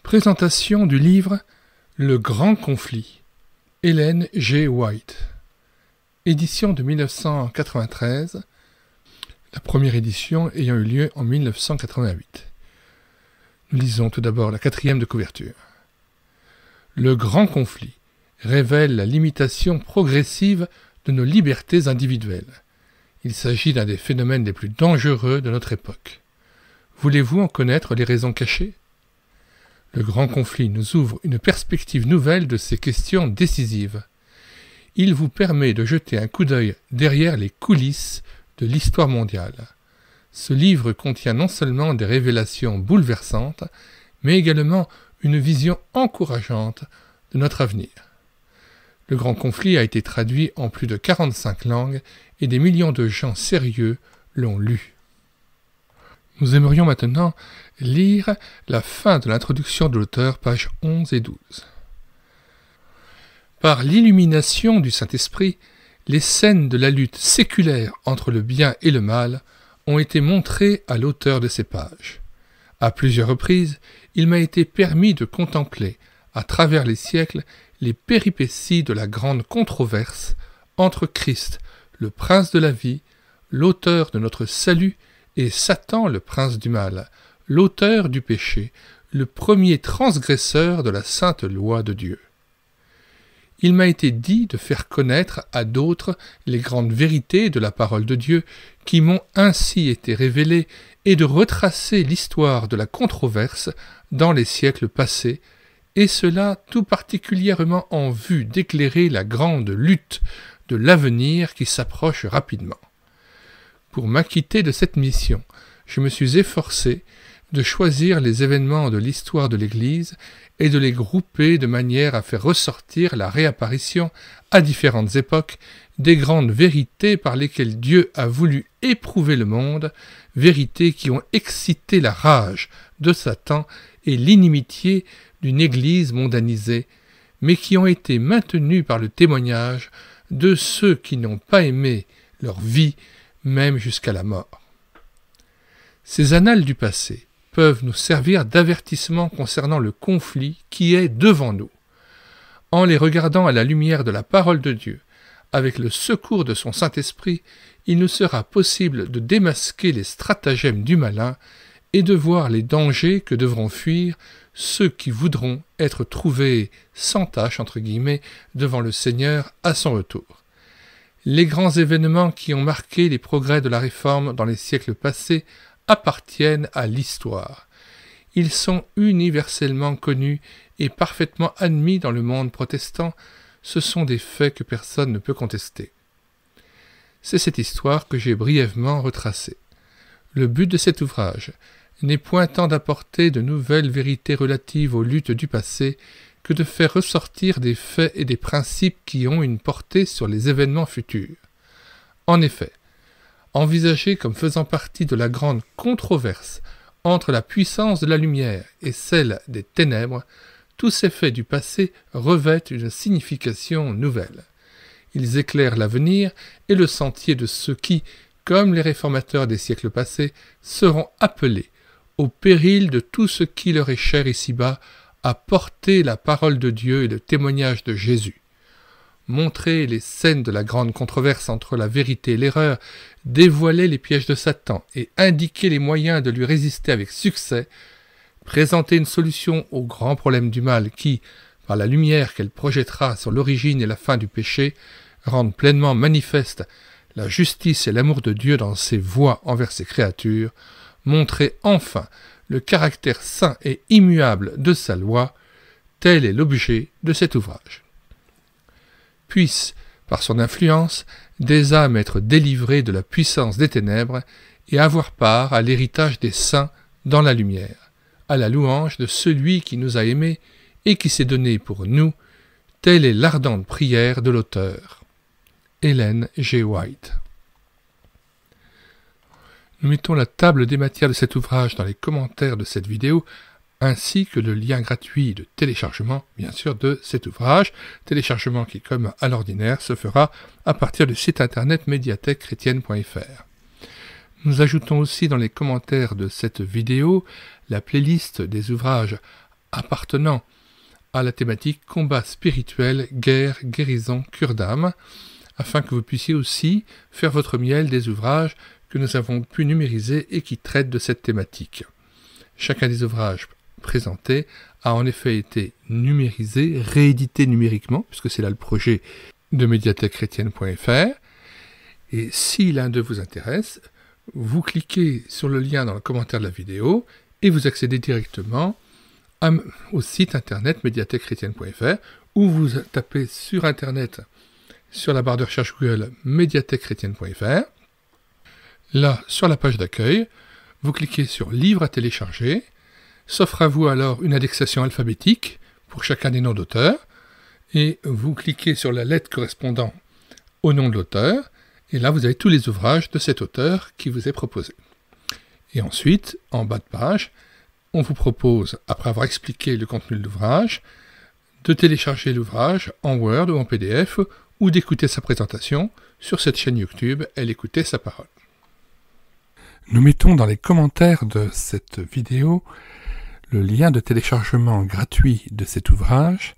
Présentation du livre Le Grand Conflit, Ellen G. White, édition de 1993, la première édition ayant eu lieu en 1988. Nous lisons tout d'abord la 4e de couverture. Le Grand Conflit révèle la limitation progressive de nos libertés individuelles. Il s'agit d'un des phénomènes les plus dangereux de notre époque. Voulez-vous en connaître les raisons cachées ? Le Grand Conflit nous ouvre une perspective nouvelle de ces questions décisives. Il vous permet de jeter un coup d'œil derrière les coulisses de l'histoire mondiale. Ce livre contient non seulement des révélations bouleversantes, mais également une vision encourageante de notre avenir. Le Grand Conflit a été traduit en plus de 45 langues et des millions de gens sérieux l'ont lu. Nous aimerions maintenant lire la fin de l'introduction de l'auteur, pages 11 et 12. Par l'illumination du Saint-Esprit, les scènes de la lutte séculaire entre le bien et le mal ont été montrées à l'auteur de ces pages. À plusieurs reprises, il m'a été permis de contempler, à travers les siècles, les péripéties de la grande controverse entre Christ, le prince de la vie, l'auteur de notre salut, et Satan, le prince du mal, l'auteur du péché, le premier transgresseur de la sainte loi de Dieu. Il m'a été dit de faire connaître à d'autres les grandes vérités de la parole de Dieu qui m'ont ainsi été révélées et de retracer l'histoire de la controverse dans les siècles passés, et cela tout particulièrement en vue d'éclairer la grande lutte de l'avenir qui s'approche rapidement. Pour m'acquitter de cette mission, je me suis efforcé de choisir les événements de l'histoire de l'Église et de les grouper de manière à faire ressortir la réapparition, à différentes époques, des grandes vérités par lesquelles Dieu a voulu éprouver le monde, vérités qui ont excité la rage de Satan et l'inimitié d'une Église mondanisée, mais qui ont été maintenues par le témoignage de ceux qui n'ont pas aimé leur vie, même jusqu'à la mort. Ces annales du passé peuvent nous servir d'avertissement concernant le conflit qui est devant nous. En les regardant à la lumière de la parole de Dieu, avec le secours de son Saint-Esprit, il nous sera possible de démasquer les stratagèmes du malin et de voir les dangers que devront fuir ceux qui voudront être trouvés sans tache, entre guillemets, devant le Seigneur à son retour. Les grands événements qui ont marqué les progrès de la Réforme dans les siècles passés appartiennent à l'histoire. Ils sont universellement connus et parfaitement admis dans le monde protestant. Ce sont des faits que personne ne peut contester. C'est cette histoire que j'ai brièvement retracée. Le but de cet ouvrage n'est point tant d'apporter de nouvelles vérités relatives aux luttes du passé que de faire ressortir des faits et des principes qui ont une portée sur les événements futurs. En effet, envisagés comme faisant partie de la grande controverse entre la puissance de la lumière et celle des ténèbres, tous ces faits du passé revêtent une signification nouvelle. Ils éclairent l'avenir et le sentier de ceux qui, comme les réformateurs des siècles passés, seront appelés, au péril de tout ce qui leur est cher ici-bas, à porter la parole de Dieu et le témoignage de Jésus. Montrer les scènes de la grande controverse entre la vérité et l'erreur, dévoiler les pièges de Satan et indiquer les moyens de lui résister avec succès, présenter une solution aux grands problèmes du mal qui, par la lumière qu'elle projettera sur l'origine et la fin du péché, rendent pleinement manifeste la justice et l'amour de Dieu dans ses voies envers ses créatures, montrer enfin le caractère saint et immuable de sa loi, tel est l'objet de cet ouvrage. Puisse, par son influence, des âmes être délivrées de la puissance des ténèbres et avoir part à l'héritage des saints dans la lumière, à la louange de celui qui nous a aimés et qui s'est donné pour nous, telle est l'ardente prière de l'auteur. Ellen G. White. Nous mettons la table des matières de cet ouvrage dans les commentaires de cette vidéo, ainsi que le lien gratuit de téléchargement, bien sûr, de cet ouvrage. Téléchargement qui, comme à l'ordinaire, se fera à partir du site internet médiathèque-chrétienne.fr. Nous ajoutons aussi dans les commentaires de cette vidéo la playlist des ouvrages appartenant à la thématique combat spirituel, guerre, guérison, cure d'âme, afin que vous puissiez aussi faire votre miel des ouvrages que nous avons pu numériser et qui traitent de cette thématique. Chacun des ouvrages présentés a en effet été numérisé, réédité numériquement, puisque c'est là le projet de médiathèquechrétienne.fr. Et si l'un d'eux vous intéresse, vous cliquez sur le lien dans le commentaire de la vidéo et vous accédez directement au site internet médiathèquechrétienne.fr, où vous tapez sur internet, sur la barre de recherche Google, médiathèquechrétienne.fr. Là, sur la page d'accueil, vous cliquez sur livre à télécharger. S'offre à vous alors une indexation alphabétique pour chacun des noms d'auteurs, et vous cliquez sur la lettre correspondant au nom de l'auteur, et là vous avez tous les ouvrages de cet auteur qui vous est proposé. Et ensuite, en bas de page, on vous propose, après avoir expliqué le contenu de l'ouvrage, de télécharger l'ouvrage en Word ou en PDF, ou d'écouter sa présentation sur cette chaîne YouTube, Elle écoutait sa parole. Nous mettons dans les commentaires de cette vidéo le lien de téléchargement gratuit de cet ouvrage.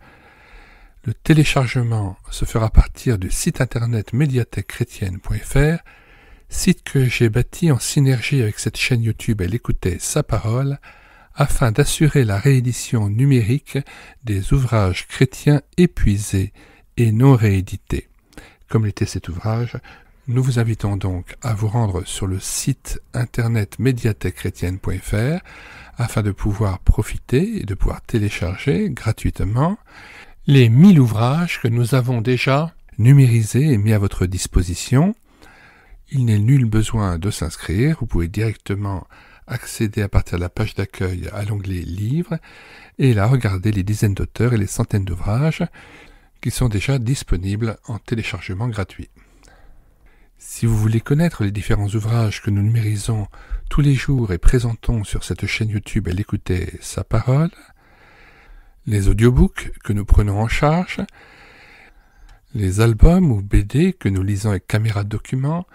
Le téléchargement se fera à partir du site internet médiathèquechrétienne.fr, site que j'ai bâti en synergie avec cette chaîne YouTube Elle écoutait sa parole, afin d'assurer la réédition numérique des ouvrages chrétiens épuisés et non réédités. Comme l'était cet ouvrage, nous vous invitons donc à vous rendre sur le site internet médiathèquechrétienne.fr afin de pouvoir profiter et de pouvoir télécharger gratuitement les 1000 ouvrages que nous avons déjà numérisés et mis à votre disposition. Il n'est nul besoin de s'inscrire, vous pouvez directement accéder à partir de la page d'accueil à l'onglet Livres et là regarder les dizaines d'auteurs et les centaines d'ouvrages qui sont déjà disponibles en téléchargement gratuit. Si vous voulez connaître les différents ouvrages que nous numérisons tous les jours et présentons sur cette chaîne YouTube Elle écoutait sa parole, les audiobooks que nous prenons en charge, les albums ou BD que nous lisons avec caméra de document,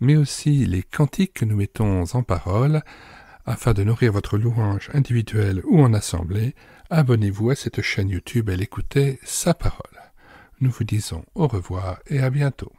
mais aussi les cantiques que nous mettons en parole, afin de nourrir votre louange individuelle ou en assemblée, abonnez-vous à cette chaîne YouTube Elle écoutait sa parole. Nous vous disons au revoir et à bientôt.